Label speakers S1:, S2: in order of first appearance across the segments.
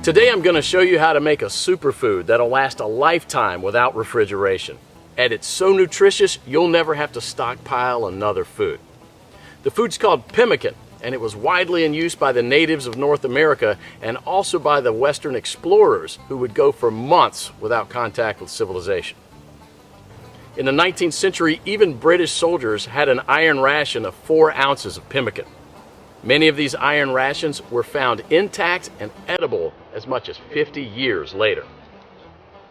S1: Today I'm going to show you how to make a superfood that'll last a lifetime without refrigeration. And it's so nutritious you'll never have to stockpile another food. The food's called pemmican, and it was widely in use by the natives of North America and also by the Western explorers who would go for months without contact with civilization. In the 19th century, even British soldiers had an iron ration of 4 ounces of pemmican. Many of these iron rations were found intact and edible as much as 50 years later.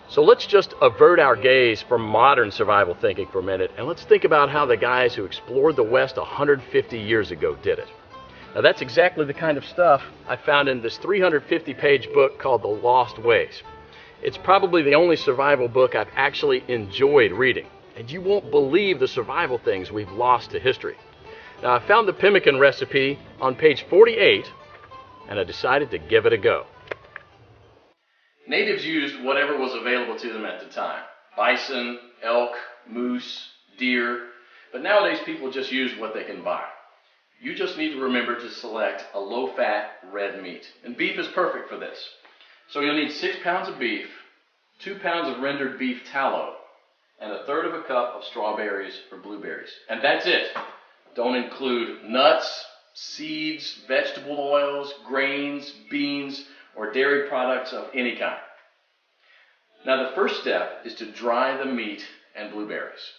S1: So let's just avert our gaze from modern survival thinking for a minute, and let's think about how the guys who explored the West 150 years ago did it. Now that's exactly the kind of stuff I found in this 350-page book called The Lost Ways. It's probably the only survival book I've actually enjoyed reading, and you won't believe the survival things we've lost to history. Now I found the pemmican recipe on page 48, and I decided to give it a go. Natives used whatever was available to them at the time. Bison, elk, moose, deer, but nowadays people just use what they can buy. You just need to remember to select a low-fat red meat, and beef is perfect for this. So you'll need 6 pounds of beef, 2 pounds of rendered beef tallow, and 1/3 of a cup of strawberries or blueberries. And that's it. Don't include nuts, seeds, vegetable oils, grains, beans, or dairy products of any kind. Now the first step is to dry the meat and blueberries.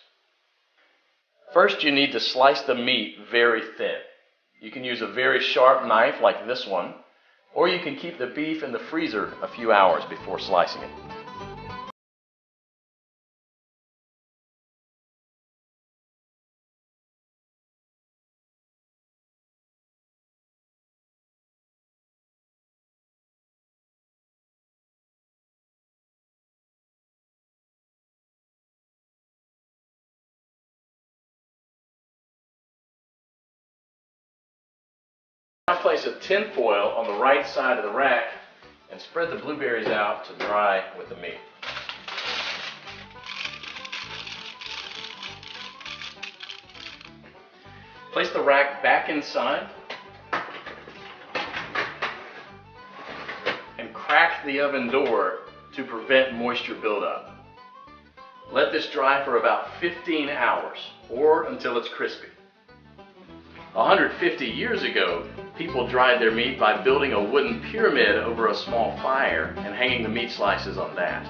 S1: First you need to slice the meat very thin. You can use a very sharp knife like this one, or you can keep the beef in the freezer a few hours before slicing it. Now place a tin foil on the right side of the rack and spread the blueberries out to dry with the meat. Place the rack back inside and crack the oven door to prevent moisture buildup. Let this dry for about 15 hours or until it's crispy. 150 years ago, people dried their meat by building a wooden pyramid over a small fire and hanging the meat slices on that.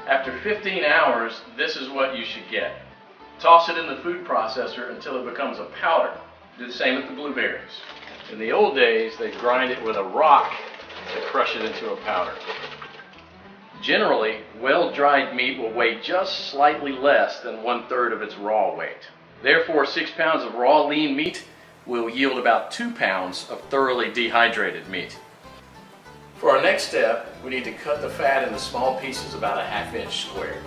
S1: After 15 hours, this is what you should get. Toss it in the food processor until it becomes a powder. Do the same with the blueberries. In the old days, they grind it with a rock to crush it into a powder. Generally, well-dried meat will weigh just slightly less than 1/3 of its raw weight. Therefore, 6 pounds of raw lean meat will yield about 2 pounds of thoroughly dehydrated meat. For our next step, we need to cut the fat into small pieces about a 1/2 inch square.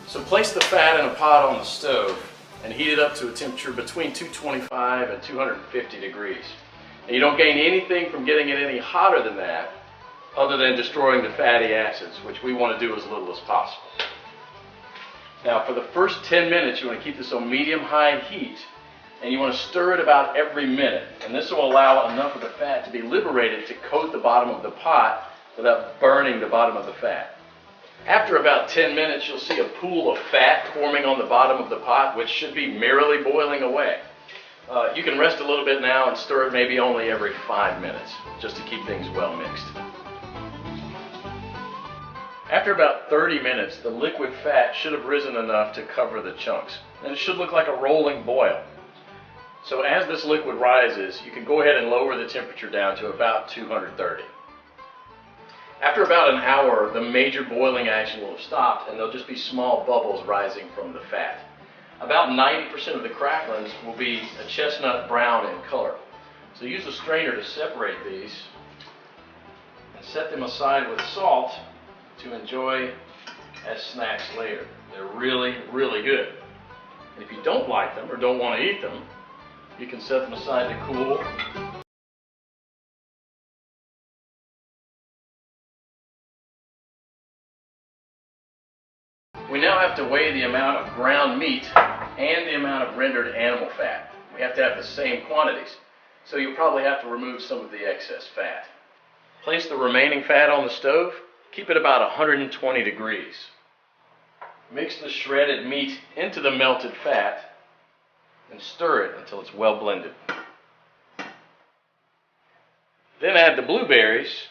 S1: So place the fat in a pot on the stove and heat it up to a temperature between 225 and 250 degrees. And you don't gain anything from getting it any hotter than that, other than destroying the fatty acids, which we want to do as little as possible. Now for the first 10 minutes you want to keep this on medium-high heat, and you want to stir it about every minute, and this will allow enough of the fat to be liberated to coat the bottom of the pot without burning the bottom of the fat. After about 10 minutes you'll see a pool of fat forming on the bottom of the pot, which should be merrily boiling away. You can rest a little bit now and stir it maybe only every 5 minutes, just to keep things well mixed. After about 30 minutes, the liquid fat should have risen enough to cover the chunks, and it should look like a rolling boil. So as this liquid rises, you can go ahead and lower the temperature down to about 230. After about an hour, the major boiling action will have stopped, and there'll just be small bubbles rising from the fat. About 90% of the cracklings will be a chestnut brown in color. So use a strainer to separate these and set them aside with salt to enjoy as snacks later. They're really, really good. And if you don't like them or don't want to eat them, you can set them aside to cool. We now have to weigh the amount of ground meat and the amount of rendered animal fat. We have to have the same quantities, so you'll probably have to remove some of the excess fat. Place the remaining fat on the stove. Keep it about 120 degrees. Mix the shredded meat into the melted fat and stir it until it's well blended. Then add the blueberries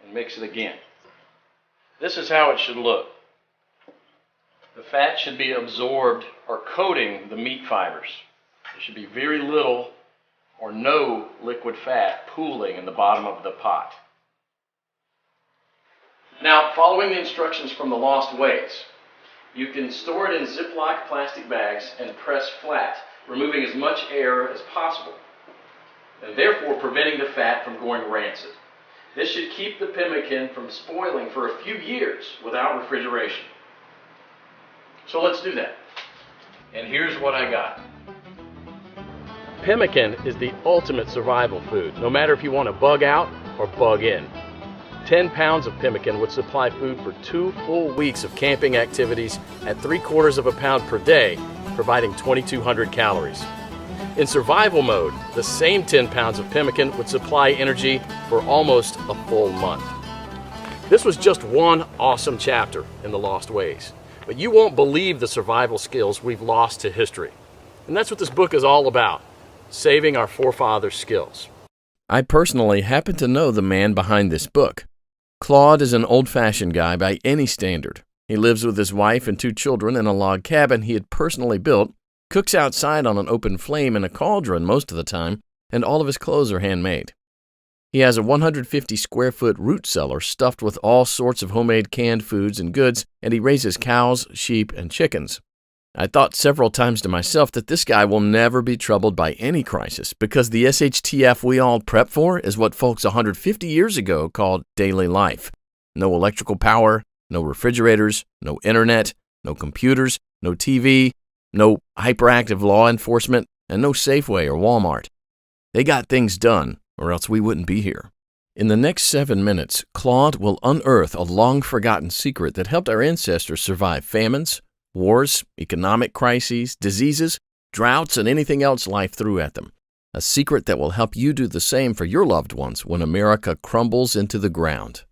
S1: and mix it again. This is how it should look. The fat should be absorbed or coating the meat fibers. There should be very little or no liquid fat pooling in the bottom of the pot. Now, following the instructions from the Lost Ways, you can store it in Ziploc plastic bags and press flat, removing as much air as possible, and therefore preventing the fat from going rancid. This should keep the pemmican from spoiling for a few years without refrigeration. So let's do that. And here's what I got. Pemmican is the ultimate survival food, no matter if you want to bug out or bug in. 10 pounds of pemmican would supply food for 2 full weeks of camping activities at 3/4 of a pound per day, providing 2,200 calories. In survival mode, the same 10 pounds of pemmican would supply energy for almost a full month. This was just one awesome chapter in the Lost Ways, but you won't believe the survival skills we've lost to history. And that's what this book is all about, saving our forefathers' skills. I personally happen to know the man behind this book. Claude is an old-fashioned guy by any standard. He lives with his wife and 2 children in a log cabin he had personally built, cooks outside on an open flame in a cauldron most of the time, and all of his clothes are handmade. He has a 150-square-foot root cellar stuffed with all sorts of homemade canned foods and goods, and he raises cows, sheep, and chickens. I thought several times to myself that this guy will never be troubled by any crisis because the SHTF we all prep for is what folks 150 years ago called daily life. No electrical power, no refrigerators, no internet, no computers, no TV, no hyperactive law enforcement, and no Safeway or Walmart. They got things done, or else we wouldn't be here. In the next 7 minutes, Claude will unearth a long-forgotten secret that helped our ancestors survive famines, wars, economic crises, diseases, droughts, and anything else life threw at them. A secret that will help you do the same for your loved ones when America crumbles into the ground.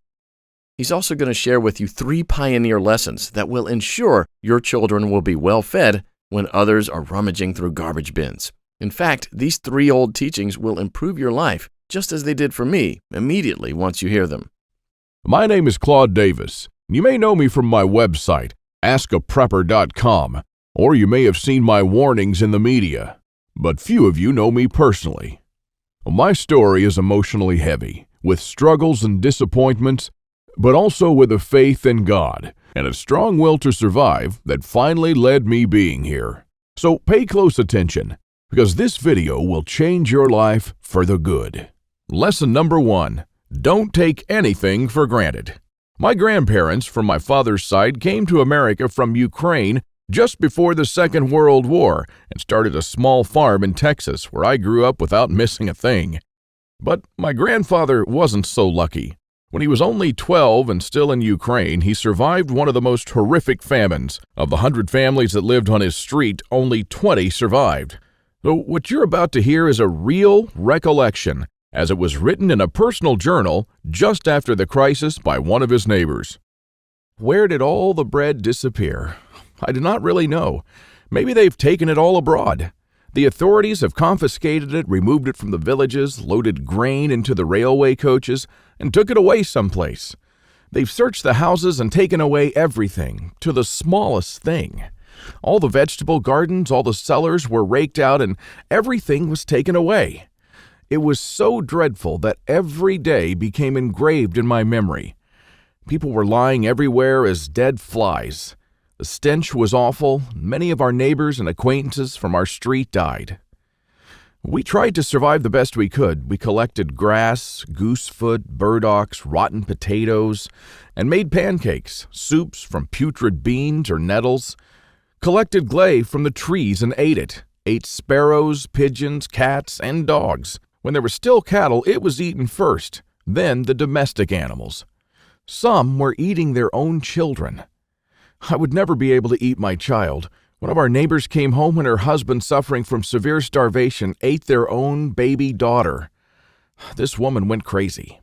S1: He's also going to share with you 3 pioneer lessons that will ensure your children will be well fed when others are rummaging through garbage bins. In fact, these 3 old teachings will improve your life just as they did for me immediately once you hear them.
S2: My name is Claude Davis. You may know me from my website, askaprepper.com, or you may have seen my warnings in the media, but few of you know me personally. My story is emotionally heavy, with struggles and disappointments, but also with a faith in God and a strong will to survive that finally led me being here. So pay close attention, because this video will change your life for the good. Lesson number 1, don't take anything for granted. My grandparents from my father's side came to America from Ukraine just before the Second World War and started a small farm in Texas where I grew up without missing a thing. But my grandfather wasn't so lucky. When he was only 12 and still in Ukraine, he survived one of the most horrific famines. Of the 100 families that lived on his street, only 20 survived. So what you're about to hear is a real recollection, as it was written in a personal journal just after the crisis by one of his neighbors. Where did all the bread disappear? I do not really know. Maybe they've taken it all abroad. The authorities have confiscated it, removed it from the villages, loaded grain into the railway coaches, and took it away someplace. They've searched the houses and taken away everything, to the smallest thing. All the vegetable gardens, all the cellars were raked out, and everything was taken away. It was so dreadful that every day became engraved in my memory. People were lying everywhere as dead flies. The stench was awful. Many of our neighbors and acquaintances from our street died. We tried to survive the best we could. We collected grass, goosefoot, burdocks, rotten potatoes, and made pancakes, soups from putrid beans or nettles, collected clay from the trees and ate it, ate sparrows, pigeons, cats, and dogs. When there were still cattle, it was eaten first, then the domestic animals. Some were eating their own children. I would never be able to eat my child. One of our neighbors came home when her husband, suffering from severe starvation, ate their own baby daughter. This woman went crazy.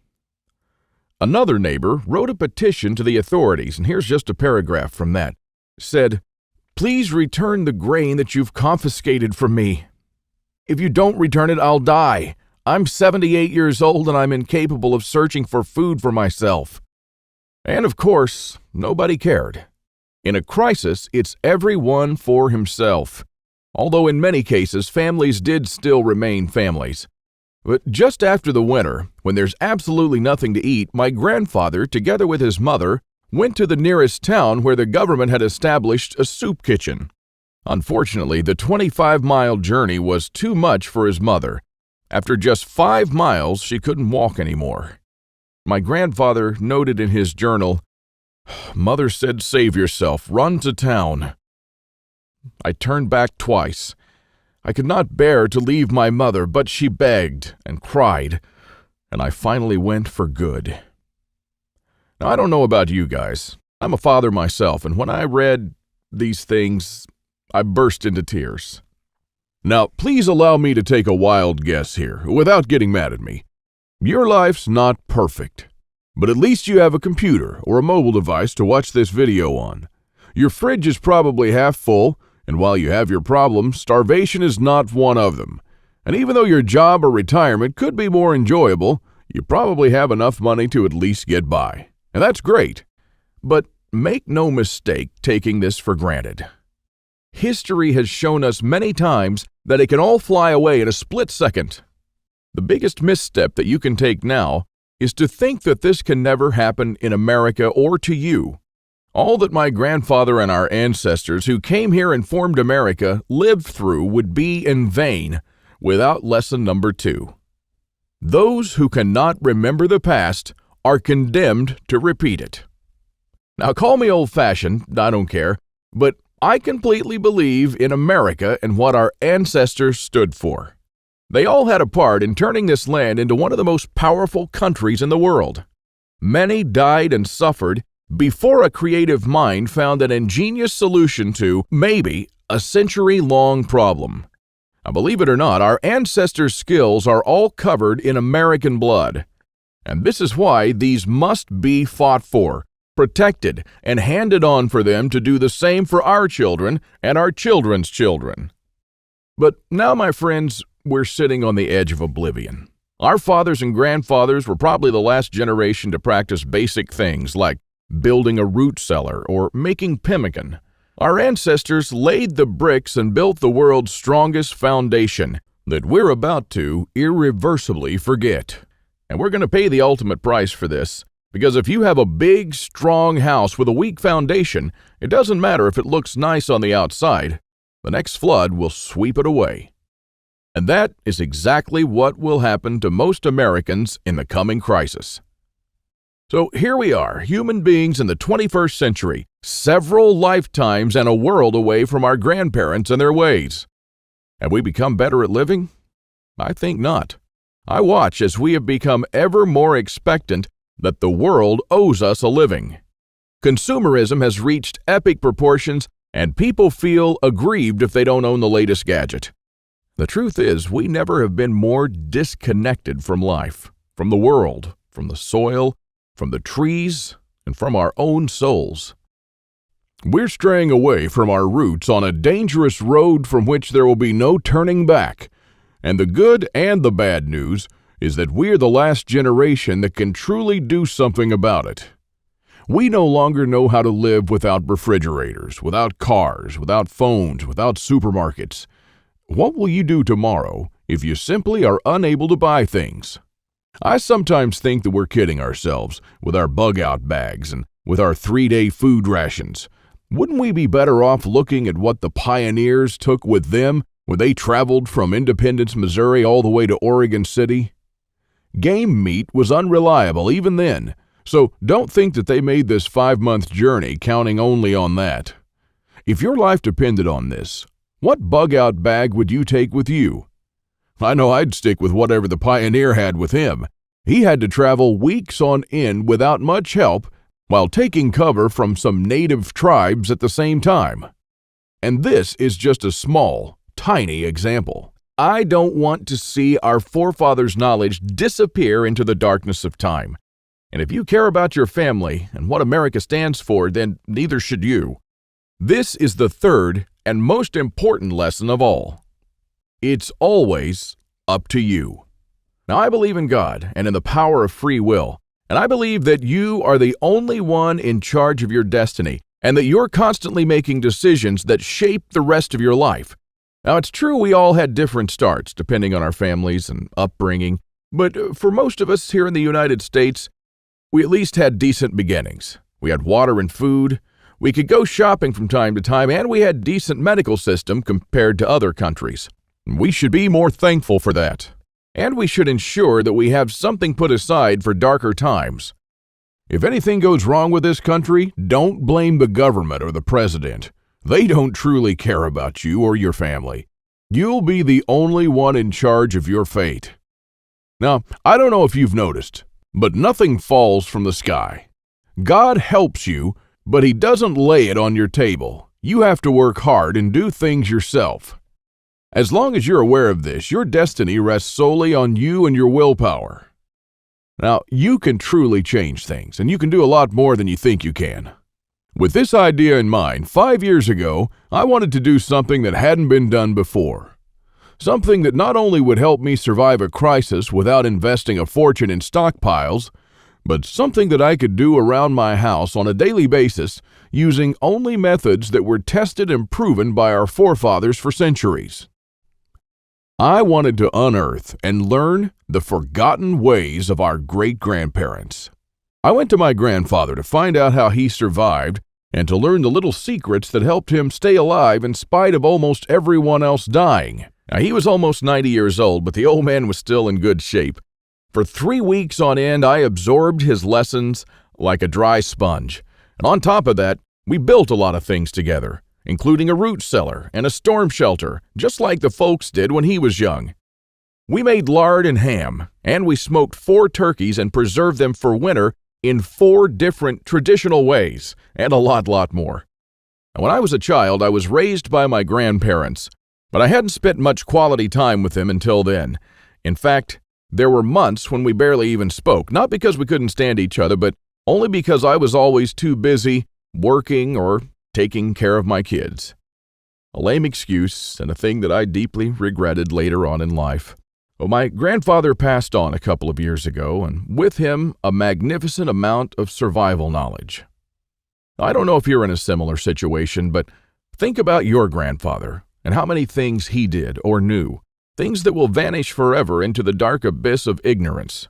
S2: Another neighbor wrote a petition to the authorities, and here's just a paragraph from that. Said, "Please return the grain that you've confiscated from me. If you don't return it, I'll die. I'm 78 years old and I'm incapable of searching for food for myself." And of course, nobody cared. In a crisis, it's everyone for himself. Although in many cases, families did still remain families. But just after the winter, when there's absolutely nothing to eat, my grandfather, together with his mother, went to the nearest town where the government had established a soup kitchen. Unfortunately, the 25-mile journey was too much for his mother. After just 5 miles, she couldn't walk anymore. My grandfather noted in his journal, "Mother said, save yourself, run to town." I turned back twice. I could not bear to leave my mother, but she begged and cried, and I finally went for good. Now, I don't know about you guys. I'm a father myself, and when I read these things, I burst into tears. Now, please allow me to take a wild guess here, without getting mad at me. Your life's not perfect, but at least you have a computer or a mobile device to watch this video on. Your fridge is probably half full, and while you have your problems, starvation is not one of them. And even though your job or retirement could be more enjoyable, you probably have enough money to at least get by. And that's great. But make no mistake taking this for granted. History has shown us many times that it can all fly away in a split second. The biggest misstep that you can take now is to think that this can never happen in America or to you. All that my grandfather and our ancestors who came here and formed America lived through would be in vain without lesson number 2. Those who cannot remember the past are condemned to repeat it. Now, call me old-fashioned, I don't care, but I completely believe in America and what our ancestors stood for. They all had a part in turning this land into one of the most powerful countries in the world. Many died and suffered before a creative mind found an ingenious solution to, maybe, a century-long problem. Now, believe it or not, our ancestors' skills are all covered in American blood. And this is why these must be fought for, protected, and handed on for them to do the same for our children and our children's children. But now, my friends, we're sitting on the edge of oblivion. Our fathers and grandfathers were probably the last generation to practice basic things like building a root cellar or making pemmican. Our ancestors laid the bricks and built the world's strongest foundation that we're about to irreversibly forget. And we're going to pay the ultimate price for this, because if you have a big, strong house with a weak foundation, it doesn't matter if it looks nice on the outside. The next flood will sweep it away. And that is exactly what will happen to most Americans in the coming crisis. So here we are, human beings in the 21st century, several lifetimes and a world away from our grandparents and their ways. Have we become better at living? I think not. I watch as we have become ever more expectant that the world owes us a living. Consumerism has reached epic proportions, and people feel aggrieved if they don't own the latest gadget. The truth is, we never have been more disconnected from life, from the world, from the soil, from the trees, and from our own souls. We're straying away from our roots on a dangerous road from which there will be no turning back. And the good and the bad news is that we're the last generation that can truly do something about it. We no longer know how to live without refrigerators, without cars, without phones, without supermarkets. What will you do tomorrow if you simply are unable to buy things? I sometimes think that we're kidding ourselves with our bug-out bags and with our 3-day food rations. Wouldn't we be better off looking at what the pioneers took with them when they traveled from Independence, Missouri all the way to Oregon City? Game meat was unreliable even then, so don't think that they made this 5-month journey counting only on that. If your life depended on this, what bug-out bag would you take with you? I know I'd stick with whatever the pioneer had with him. He had to travel weeks on end without much help while taking cover from some native tribes at the same time. And this is just a small, tiny example. I don't want to see our forefathers' knowledge disappear into the darkness of time. And if you care about your family and what America stands for, then neither should you. This is the third and most important lesson of all. It's always up to you. Now, I believe in God and in the power of free will, and I believe that you are the only one in charge of your destiny, and that you're constantly making decisions that shape the rest of your life. Now, it's true we all had different starts depending on our families and upbringing, but for most of us here in the United States, we at least had decent beginnings. We had water and food, we could go shopping from time to time, and we had a decent medical system compared to other countries. We should be more thankful for that. And we should ensure that we have something put aside for darker times. If anything goes wrong with this country, don't blame the government or the president. They don't truly care about you or your family. You'll be the only one in charge of your fate. Now, I don't know if you've noticed, but nothing falls from the sky. God helps you, but He doesn't lay it on your table. You have to work hard and do things yourself. As long as you're aware of this, your destiny rests solely on you and your willpower. Now, you can truly change things, and you can do a lot more than you think you can. With this idea in mind, 5 years ago, I wanted to do something that hadn't been done before. Something that not only would help me survive a crisis without investing a fortune in stockpiles, but something that I could do around my house on a daily basis using only methods that were tested and proven by our forefathers for centuries. I wanted to unearth and learn the forgotten ways of our great-grandparents. I went to my grandfather to find out how he survived and to learn the little secrets that helped him stay alive in spite of almost everyone else dying. Now, he was almost 90 years old, but the old man was still in good shape. For 3 weeks on end, I absorbed his lessons like a dry sponge. And on top of that, we built a lot of things together, including a root cellar and a storm shelter, just like the folks did when he was young. We made lard and ham, and we smoked 4 turkeys and preserved them for winter in 4 different traditional ways, and a lot more. And when I was a child, I was raised by my grandparents, but I hadn't spent much quality time with them until then. In fact, there were months when we barely even spoke, not because we couldn't stand each other, but only because I was always too busy working or taking care of my kids. A lame excuse and a thing that I deeply regretted later on in life. Well, my grandfather passed on a couple of years ago, and with him, a magnificent amount of survival knowledge. I don't know if you're in a similar situation, but think about your grandfather and how many things he did or knew, things that will vanish forever into the dark abyss of ignorance.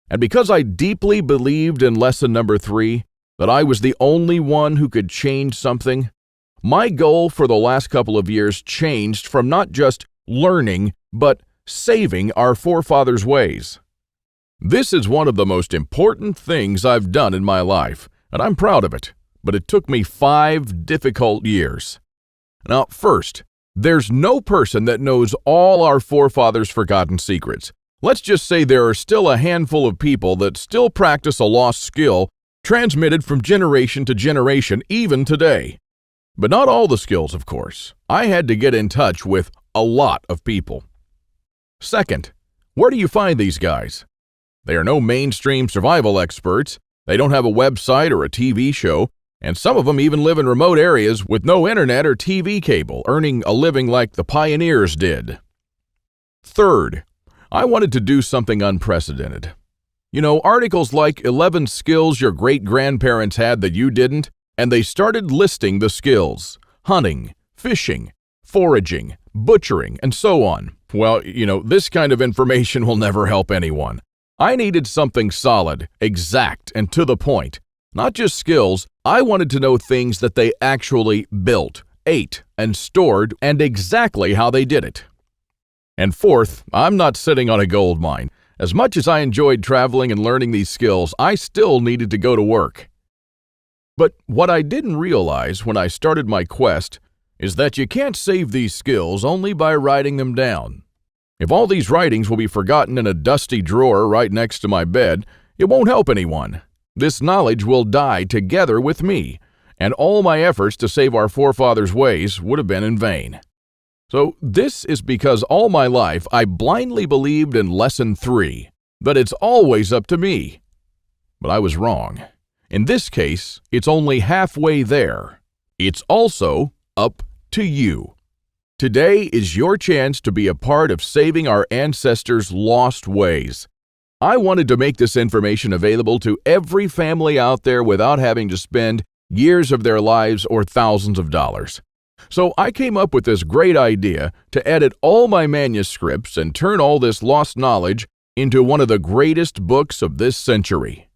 S2: And because I deeply believed in lesson number 3, that I was the only one who could change something, my goal for the last couple of years changed from not just learning, but saving our forefathers' ways. This is one of the most important things I've done in my life, and I'm proud of it, but it took me 5 difficult years. Now, first, there's no person that knows all our forefathers' forgotten secrets. Let's just say there are still a handful of people that still practice a lost skill transmitted from generation to generation, even today. But not all the skills, of course. I had to get in touch with a lot of people. Second, where do you find these guys? They are no mainstream survival experts. They don't have a website or a TV show, and some of them even live in remote areas with no internet or TV cable, earning a living like the pioneers did. Third, I wanted to do something unprecedented. You know, articles like 11 skills your great-grandparents had that you didn't, and they started listing the skills: hunting, fishing, foraging, butchering, and so on. Well, this kind of information will never help anyone. I needed something solid, exact, and to the point. Not just skills, I wanted to know things that they actually built, ate, and stored, and exactly how they did it. And fourth, I'm not sitting on a gold mine. As much as I enjoyed traveling and learning these skills, I still needed to go to work. But what I didn't realize when I started my quest is that you can't save these skills only by writing them down. If all these writings will be forgotten in a dusty drawer right next to my bed, it won't help anyone. This knowledge will die together with me, and all my efforts to save our forefathers' ways would have been in vain. So this is because all my life I blindly believed in Lesson 3, that it's always up to me. But I was wrong. In this case, it's only halfway there. It's also up to you. Today is your chance to be a part of saving our ancestors' lost ways. I wanted to make this information available to every family out there without having to spend years of their lives or thousands of dollars. So I came up with this great idea to edit all my manuscripts and turn all this lost knowledge into one of the greatest books of this century.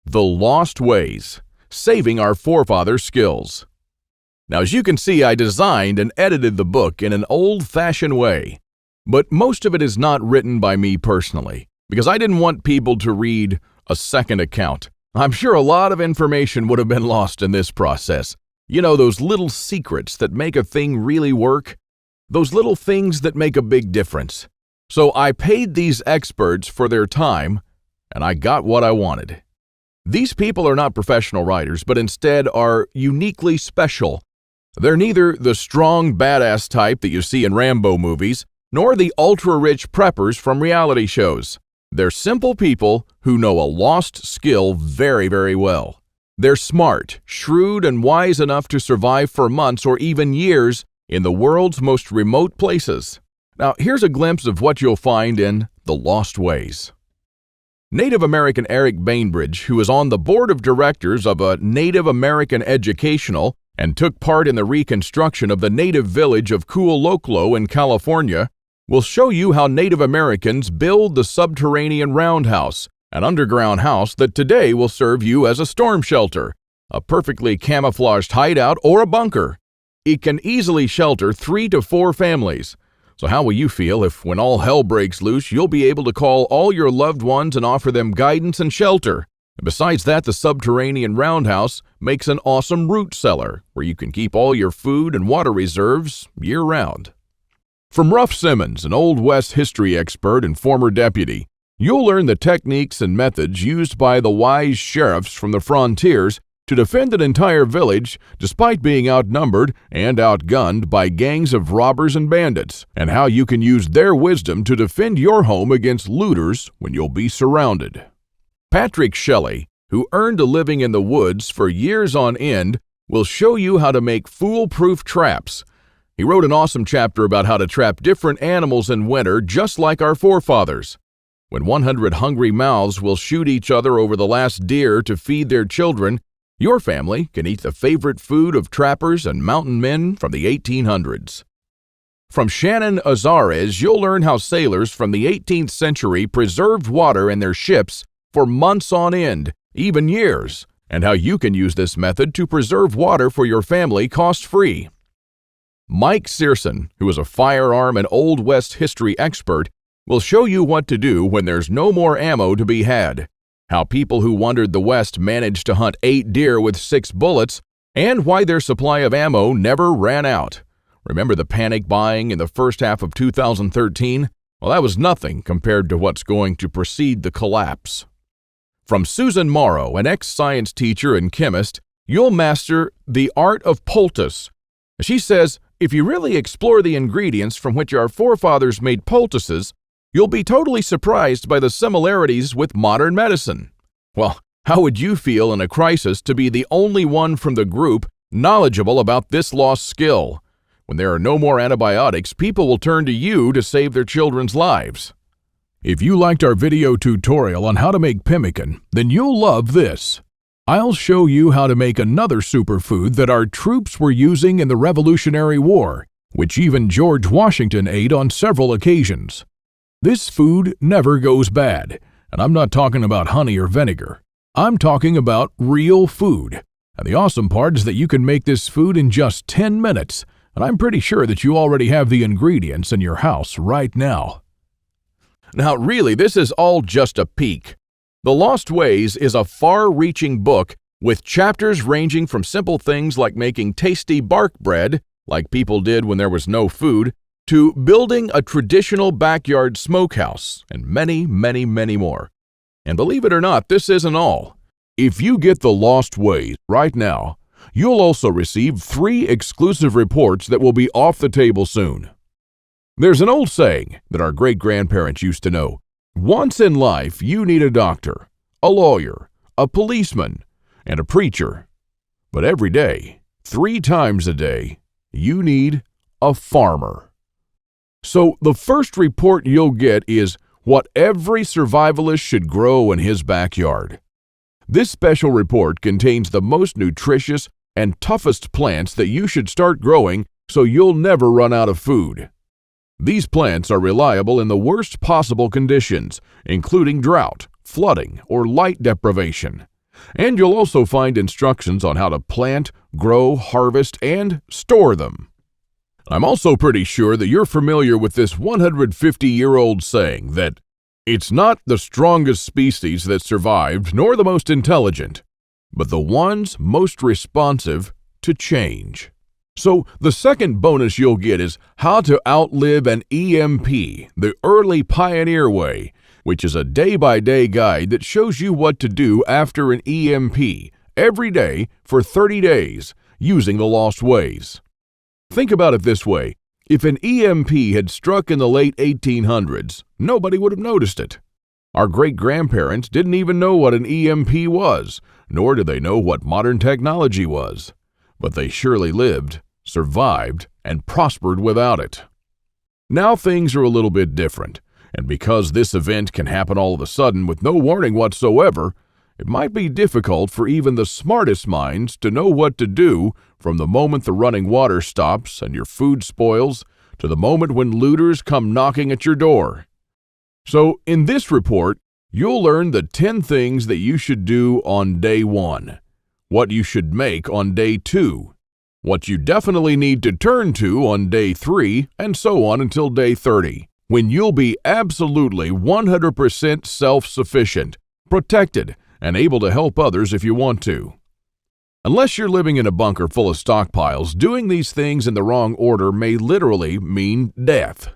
S2: The Lost Ways, Saving Our Forefathers' Skills. Now, as you can see, I designed and edited the book in an old-fashioned way, but most of it is not written by me personally, because I didn't want people to read a second account. I'm sure a lot of information would have been lost in this process. You know, those little secrets that make a thing really work? Those little things that make a big difference. So I paid these experts for their time, and I got what I wanted. These people are not professional writers, but instead are uniquely special. They're neither the strong, badass type that you see in Rambo movies, nor the ultra-rich preppers from reality shows. They're simple people who know a lost skill very, very well. They're smart, shrewd, and wise enough to survive for months or even years in the world's most remote places. Now, here's a glimpse of what you'll find in The Lost Ways. Native American Eric Bainbridge, who is on the board of directors of a Native American educational and took part in the reconstruction of the native village of Kualoklo in California, will show you how Native Americans build the subterranean roundhouse, an underground house that today will serve you as a storm shelter, a perfectly camouflaged hideout, or a bunker. It can easily shelter 3 to 4 families. So how will you feel if, when all hell breaks loose, you'll be able to call all your loved ones and offer them guidance and shelter? Besides that, the subterranean roundhouse makes an awesome root cellar where you can keep all your food and water reserves year-round. From Ruff Simmons, an Old West history expert and former deputy, you'll learn the techniques and methods used by the wise sheriffs from the frontiers to defend an entire village despite being outnumbered and outgunned by gangs of robbers and bandits, and how you can use their wisdom to defend your home against looters when you'll be surrounded. Patrick Shelley, who earned a living in the woods for years on end, will show you how to make foolproof traps. He wrote an awesome chapter about how to trap different animals in winter just like our forefathers. When 100 hungry mouths will shoot each other over the last deer to feed their children, your family can eat the favorite food of trappers and mountain men from the 1800s. From Shannon Azares, you'll learn how sailors from the 18th century preserved water in their ships for months on end, even years, and how you can use this method to preserve water for your family cost-free. Mike Searson, who is a firearm and Old West history expert, will show you what to do when there's no more ammo to be had, how people who wandered the West managed to hunt 8 deer with 6 bullets, and why their supply of ammo never ran out. Remember the panic buying in the first half of 2013? Well, that was nothing compared to what's going to precede the collapse. From Susan Morrow, an ex-science teacher and chemist, you'll master the art of poultice. She says, if you really explore the ingredients from which our forefathers made poultices, you'll be totally surprised by the similarities with modern medicine. Well, how would you feel in a crisis to be the only one from the group knowledgeable about this lost skill? When there are no more antibiotics, people will turn to you to save their children's lives. If you liked our video tutorial on how to make pemmican, then you'll love this. I'll show you how to make another superfood that our troops were using in the Revolutionary War, which even George Washington ate on several occasions. This food never goes bad, and I'm not talking about honey or vinegar. I'm talking about real food. And the awesome part is that you can make this food in just 10 minutes, and I'm pretty sure that you already have the ingredients in your house right now. Now, really, this is all just a peek. The Lost Ways is a far-reaching book with chapters ranging from simple things like making tasty bark bread, like people did when there was no food, to building a traditional backyard smokehouse, and many, many, many more. And believe it or not, this isn't all. If you get The Lost Ways right now, You'll also receive 3 exclusive reports that will be off the table soon. There's an old saying that our great-grandparents used to know. Once in life, you need a doctor, a lawyer, a policeman, and a preacher. But every day, 3 times a day, you need a farmer. So the first report you'll get is what every survivalist should grow in his backyard. This special report contains the most nutritious and toughest plants that you should start growing so you'll never run out of food. These plants are reliable in the worst possible conditions, including drought, flooding, or light deprivation. And you'll also find instructions on how to plant, grow, harvest, and store them. I'm also pretty sure that you're familiar with this 150-year-old saying that it's not the strongest species that survived nor the most intelligent, but the ones most responsive to change. So the second bonus you'll get is how to outlive an EMP, the early pioneer way, which is a day-by-day guide that shows you what to do after an EMP every day for 30 days using the lost ways. Think about it this way. If an EMP had struck in the late 1800s, nobody would have noticed it. Our great-grandparents didn't even know what an EMP was, nor did they know what modern technology was. But they surely lived, survived, and prospered without it. Now things are a little bit different, and because this event can happen all of a sudden with no warning whatsoever, it might be difficult for even the smartest minds to know what to do from the moment the running water stops and your food spoils to the moment when looters come knocking at your door. So in this report, you'll learn the 10 things that you should do on day 1, what you should make on day 2, what you definitely need to turn to on day 3, and so on until day 30, when you'll be absolutely 100% self-sufficient, protected, and able to help others if you want to. Unless you're living in a bunker full of stockpiles, doing these things in the wrong order may literally mean death.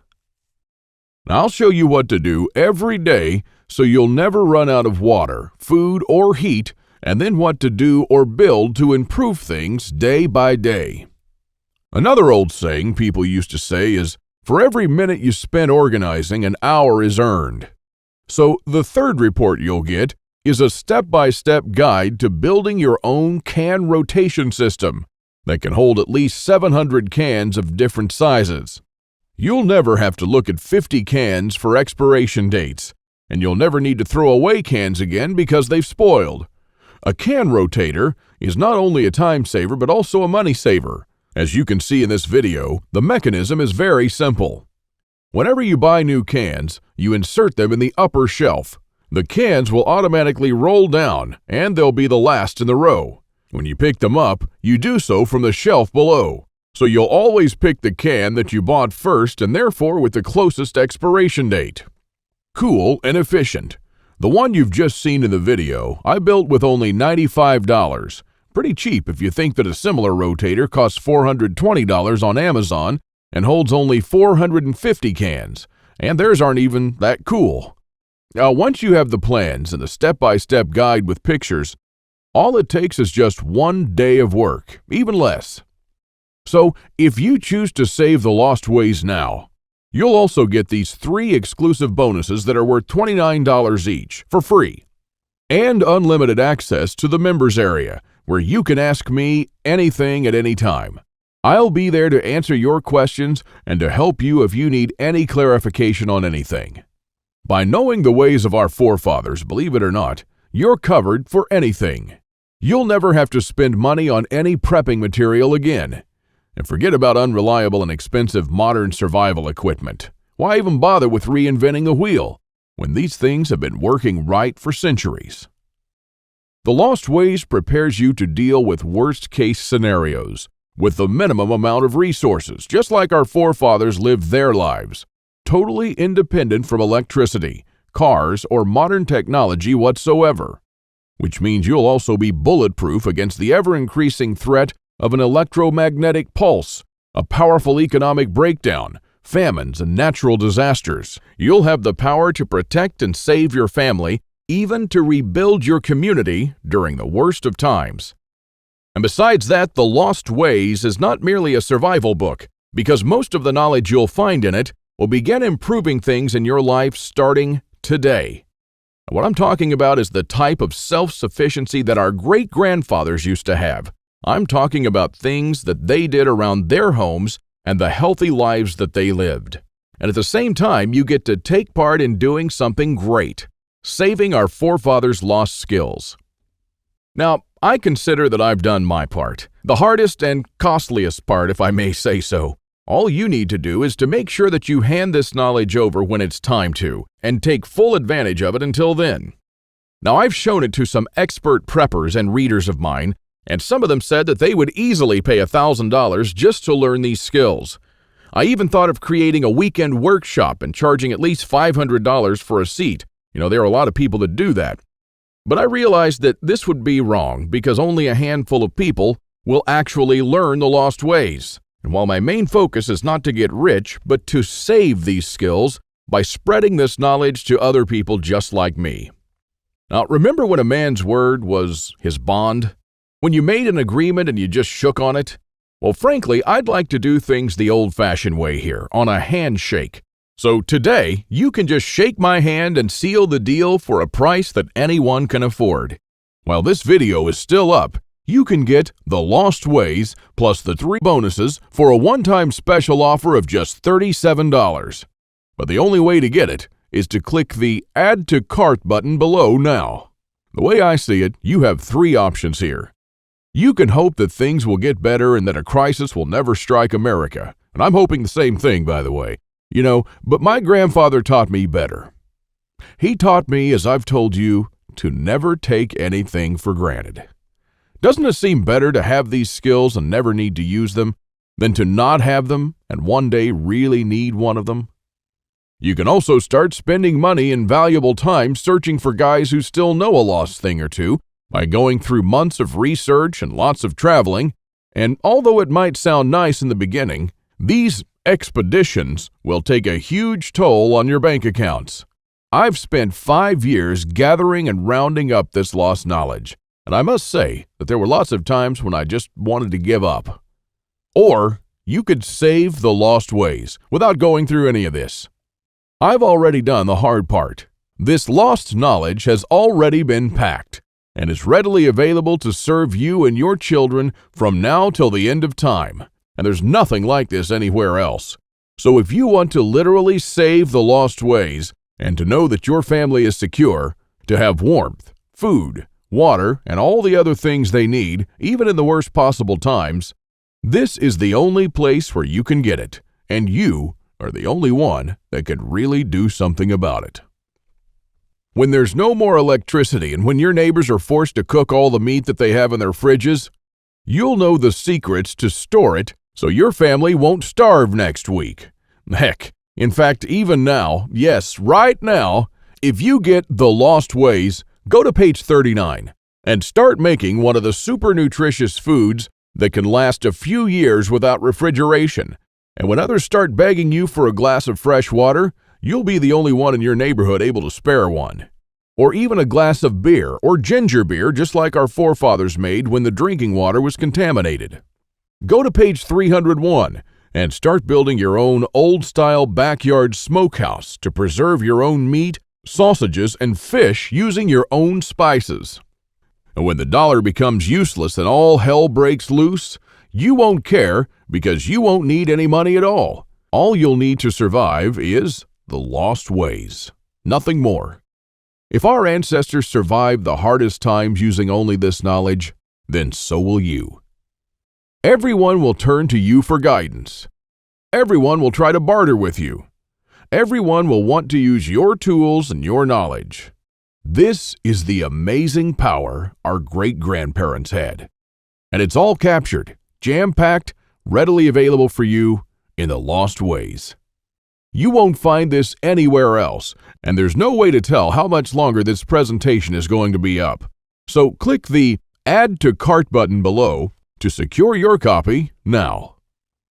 S2: Now, I'll show you what to do every day so you'll never run out of water, food, or heat, and then what to do or build to improve things day by day. Another old saying people used to say is, for every minute you spend organizing, an hour is earned. So the third report you'll get is a step-by-step guide to building your own can rotation system that can hold at least 700 cans of different sizes. You'll never have to look at 50 cans for expiration dates, and you'll never need to throw away cans again because they've spoiled. A can rotator is not only a time saver but also a money saver. As you can see in this video, the mechanism is very simple. Whenever you buy new cans, you insert them in the upper shelf. The cans will automatically roll down, and they'll be the last in the row. When you pick them up, you do so from the shelf below. So you'll always pick the can that you bought first and therefore with the closest expiration date. Cool and efficient. The one you've just seen in the video, I built with only $95. Pretty cheap if you think that a similar rotator costs $420 on Amazon and holds only 450 cans, and theirs aren't even that cool. Now, once you have the plans and the step-by-step guide with pictures, all it takes is just 1 day of work, even less. So, if you choose to save the lost ways now, you'll also get these 3 exclusive bonuses that are worth $29 each for free, and unlimited access to the members area, where you can ask me anything at any time. I'll be there to answer your questions and to help you if you need any clarification on anything. By knowing the ways of our forefathers, believe it or not, you're covered for anything. You'll never have to spend money on any prepping material again. And forget about unreliable and expensive modern survival equipment. Why even bother with reinventing the wheel when these things have been working right for centuries? The Lost Ways prepares you to deal with worst-case scenarios with the minimum amount of resources, just like our forefathers lived their lives, totally independent from electricity, cars, or modern technology whatsoever. Which means you'll also be bulletproof against the ever-increasing threat of an electromagnetic pulse, a powerful economic breakdown, famines, and natural disasters. You'll have the power to protect and save your family, even to rebuild your community during the worst of times. And besides that, The Lost Ways is not merely a survival book, because most of the knowledge you'll find in it will begin improving things in your life starting today. What I'm talking about is the type of self-sufficiency that our great-grandfathers used to have. I'm talking about things that they did around their homes and the healthy lives that they lived. And at the same time, you get to take part in doing something great, saving our forefathers' lost skills. Now, I consider that I've done my part, the hardest and costliest part, if I may say so. All you need to do is to make sure that you hand this knowledge over when it's time to, and take full advantage of it until then. Now, I've shown it to some expert preppers and readers of mine, and some of them said that they would easily pay $1,000 just to learn these skills. I even thought of creating a weekend workshop and charging at least $500 for a seat. There are a lot of people that do that. But I realized that this would be wrong because only a handful of people will actually learn the lost ways. And while my main focus is not to get rich, but to save these skills by spreading this knowledge to other people just like me. Now, remember when a man's word was his bond? When you made an agreement and you just shook on it? Well, frankly, I'd like to do things the old-fashioned way here, on a handshake. So today, you can just shake my hand and seal the deal for a price that anyone can afford. While this video is still up, you can get The Lost Ways plus the 3 bonuses for a one-time special offer of just $37. But the only way to get it is to click the Add to Cart button below now. The way I see it, you have 3 options here. You can hope that things will get better and that a crisis will never strike America. And I'm hoping the same thing, by the way. But my grandfather taught me better. He taught me, as I've told you, to never take anything for granted. Doesn't it seem better to have these skills and never need to use them than to not have them and one day really need one of them? You can also start spending money and valuable time searching for guys who still know a lost thing or two by going through months of research and lots of traveling. And although it might sound nice in the beginning, these expeditions will take a huge toll on your bank accounts. I've spent 5 years gathering and rounding up this lost knowledge, and I must say that there were lots of times when I just wanted to give up. Or you could save the lost ways without going through any of this. I've already done the hard part. This lost knowledge has already been packed and is readily available to serve you and your children from now till the end of time. And there's nothing like this anywhere else. So if you want to literally save the lost ways and to know that your family is secure, to have warmth, food, water, and all the other things they need, even in the worst possible times, this is the only place where you can get it, and you are the only one that could really do something about it. When there's no more electricity and when your neighbors are forced to cook all the meat that they have in their fridges, you'll know the secrets to store it so your family won't starve next week. Heck, in fact, even now, yes, right now, if you get The Lost Ways, go to page 39 and start making one of the super nutritious foods that can last a few years without refrigeration. And when others start begging you for a glass of fresh water, you'll be the only one in your neighborhood able to spare one. Or even a glass of beer or ginger beer, just like our forefathers made when the drinking water was contaminated. Go to page 301 and start building your own old-style backyard smokehouse to preserve your own meat, sausages, and fish using your own spices. And when the dollar becomes useless and all hell breaks loose, you won't care because you won't need any money at all. All you'll need to survive is the lost ways. Nothing more. If our ancestors survived the hardest times using only this knowledge, then so will you. Everyone will turn to you for guidance. Everyone will try to barter with you. Everyone will want to use your tools and your knowledge. This is the amazing power our great-grandparents had. And it's all captured, jam-packed, readily available for you in The Lost Ways. You won't find this anywhere else, and there's no way to tell how much longer this presentation is going to be up. So click the Add to Cart button below to secure your copy now.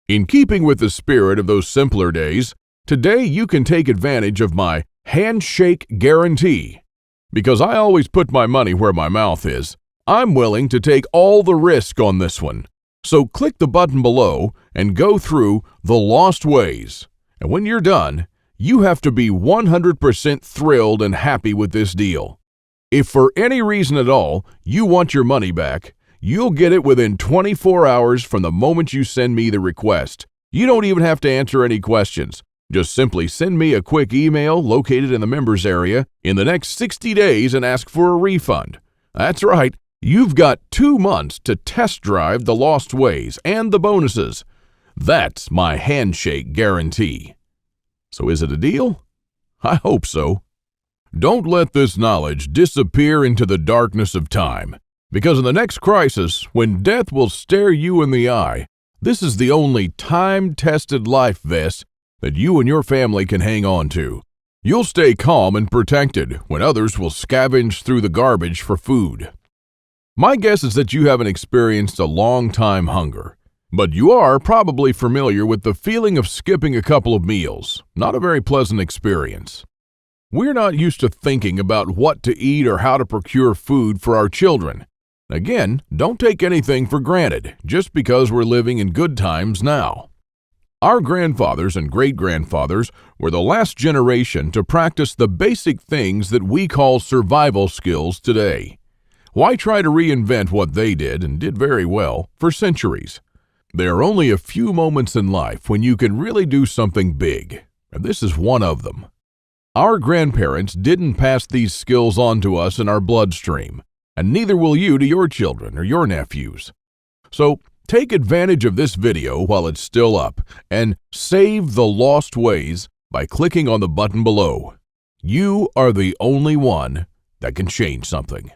S2: In keeping with the spirit of those simpler days, today you can take advantage of my handshake guarantee. Because I always put my money where my mouth is, I'm willing to take all the risk on this one. So click the button below and go through The Lost Ways. And when you're done, you have to be 100% thrilled and happy with this deal. If for any reason at all you want your money back, you'll get it within 24 hours from the moment you send me the request. You don't even have to answer any questions. Just simply send me a quick email located in the members area in the next 60 days and ask for a refund. That's right, you've got 2 months to test drive The Lost Ways and the bonuses. That's my handshake guarantee. So is it a deal? I hope so. Don't let this knowledge disappear into the darkness of time, because in the next crisis, when death will stare you in the eye, this is the only time-tested life vest that you and your family can hang on to. You'll stay calm and protected when others will scavenge through the garbage for food. My guess is that you haven't experienced a long-time hunger, but you are probably familiar with the feeling of skipping a couple of meals. Not a very pleasant experience. We're not used to thinking about what to eat or how to procure food for our children. Again, don't take anything for granted just because we're living in good times now. Our grandfathers and great-grandfathers were the last generation to practice the basic things that we call survival skills today. Why try to reinvent what they did, and did very well, for centuries? There are only a few moments in life when you can really do something big, and this is one of them. Our grandparents didn't pass these skills on to us in our bloodstream, and neither will you to your children or your nephews. So, take advantage of this video while it's still up and save The Lost Ways by clicking on the button below. You are the only one that can change something.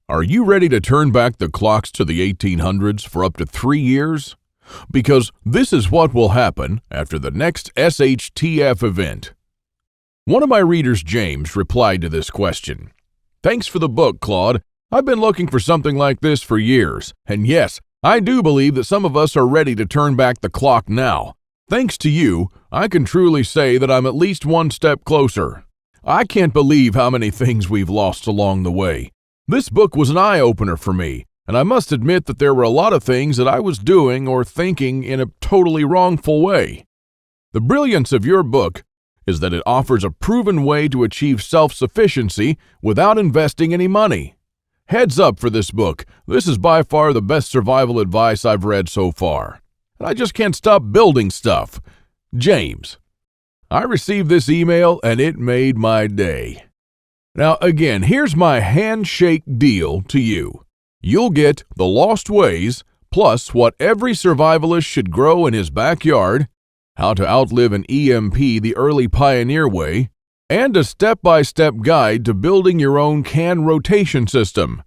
S2: Are you ready to turn back the clocks to the 1800s for up to 3 years? Because this is what will happen after the next SHTF event. One of my readers, James, replied to this question. Thanks for the book, Claude. I've been looking for something like this for years, and yes, I do believe that some of us are ready to turn back the clock now. Thanks to you, I can truly say that I'm at least one step closer. I can't believe how many things we've lost along the way. This book was an eye-opener for me, and I must admit that there were a lot of things that I was doing or thinking in a totally wrongful way. The brilliance of your book is that it offers a proven way to achieve self-sufficiency without investing any money. Heads up for this book. This is by far the best survival advice I've read so far. And I just can't stop building stuff. James. I received this email and it made my day. Now again, here's my handshake deal to you. You'll get The Lost Ways, plus what every survivalist should grow in his backyard, how to outlive an EMP the early pioneer way, and a step-by-step guide to building your own can rotation system.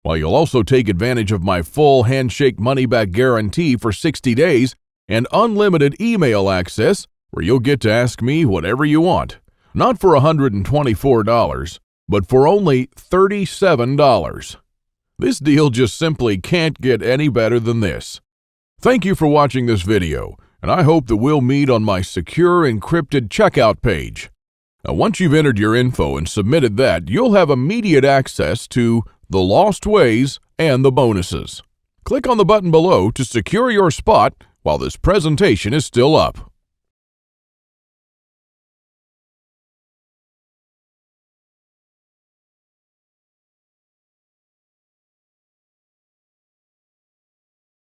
S2: While you'll also take advantage of my full handshake money-back guarantee for 60 days and unlimited email access where you'll get to ask me whatever you want. Not for $124, but for only $37. This deal just simply can't get any better than this. Thank you for watching this video, and I hope that we'll meet on my secure encrypted checkout page. Now, once you've entered your info and submitted that, you'll have immediate access to The Lost Ways and the bonuses. Click on the button below to secure your spot while this presentation is still up.